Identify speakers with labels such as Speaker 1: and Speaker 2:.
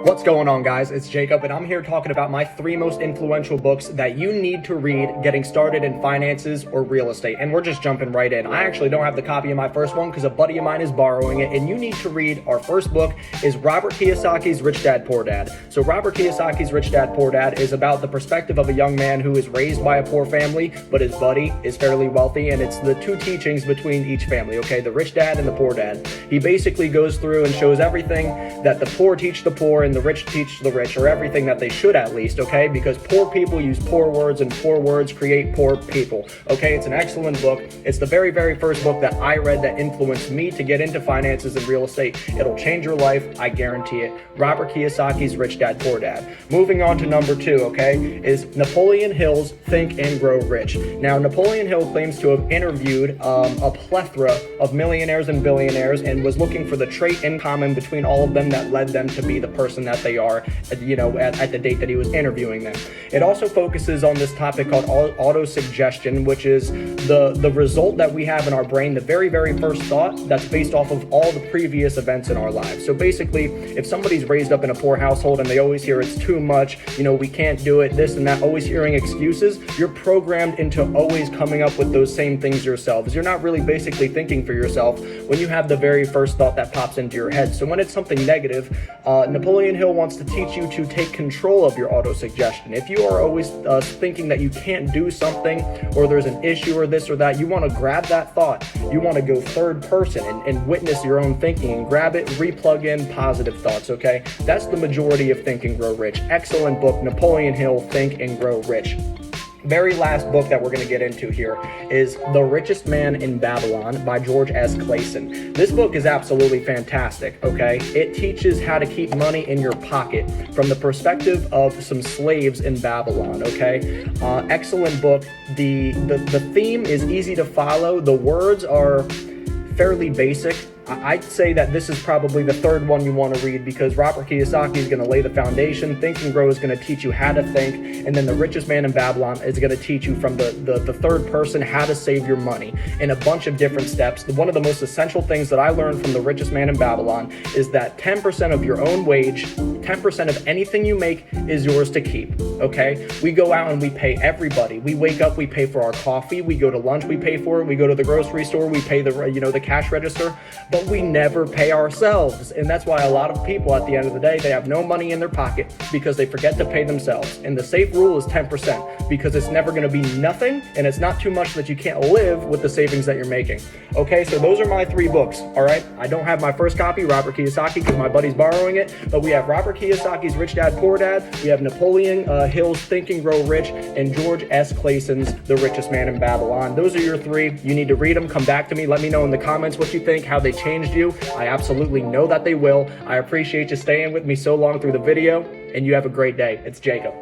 Speaker 1: What's going on, guys? It's Jacob, and I'm here talking about my 3 most influential books that you need to read getting started in finances or real estate. And we're just jumping right in. I actually don't have the copy of my first one because a buddy of mine is borrowing it, and you need to read our first book is Robert Kiyosaki's Rich Dad, Poor Dad. So Robert Kiyosaki's Rich Dad, Poor Dad is about the perspective of a young man who is raised by a poor family, but his buddy is fairly wealthy, and it's the 2 teachings between each family, okay? The rich dad and the poor dad. He basically goes through and shows everything that the poor teach the poor and the rich teach the rich, or everything that they should at least, okay? Because poor people use poor words, and poor words create poor people, okay? It's an excellent book. It's the very, very first book that I read that influenced me to get into finances and real estate. It'll change your life, I guarantee it. Robert Kiyosaki's Rich Dad, Poor Dad. Moving on to number 2, okay, is Napoleon Hill's Think and Grow Rich. Now, Napoleon Hill claims to have interviewed a plethora of millionaires and billionaires and was looking for the trait in common between all of them that led them to be the person that they are, you know, at the date that he was interviewing them. It also focuses on this topic called autosuggestion, which is the result that we have in our brain, the very, very first thought that's based off of all the previous events in our lives. So basically, if somebody's raised up in a poor household and they always hear it's too much, you know, we can't do it, this and that, always hearing excuses, you're programmed into always coming up with those same things yourselves. You're not really basically thinking for yourself when you have the very first thought that pops into your head. So when it's something negative, Napoleon Hill wants to teach you to take control of your autosuggestion. If you are always thinking that you can't do something, or there's an issue or this or that, you want to grab that thought. You want to go third person and witness your own thinking and grab it, replug in positive thoughts, okay? That's the majority of Think and Grow Rich. Excellent book, Napoleon Hill, Think and Grow Rich. Very last book that we're going to get into here is The Richest Man in Babylon by George S. Clason. This book is absolutely fantastic, okay? It teaches how to keep money in your pocket from the perspective of some slaves in Babylon, okay? Excellent book. The theme is easy to follow. The words are fairly basic. I'd say that this is probably the 3rd one you want to read, because Robert Kiyosaki is going to lay the foundation. Think and Grow is going to teach you how to think, and then The Richest Man in Babylon is going to teach you from the 3rd person how to save your money in a bunch of different steps. One of the most essential things that I learned from The Richest Man in Babylon is that 10% of your own wage, 10% of anything you make is yours to keep, okay? We go out and we pay everybody. We wake up, we pay for our coffee, we go to lunch, we pay for it, we go to the grocery store, we pay the cash register, but we never pay ourselves. And that's why a lot of people at the end of the day, they have no money in their pocket because they forget to pay themselves. And the safe rule is 10%, because it's never going to be nothing, and it's not too much that you can't live with the savings that you're making. Okay, so those are my 3 books, all right? I don't have my first copy, Robert Kiyosaki, because my buddy's borrowing it, but we have Robert Kiyosaki's Rich Dad, Poor Dad, we have Napoleon Hill's Think and Grow Rich, and George S. Clason's The Richest Man in Babylon. Those are your 3. You need to read them. Come back to me. Let me know in the comments what you think, how they changed you. I absolutely know that they will. I appreciate you staying with me so long through the video, and you have a great day. It's Jacob.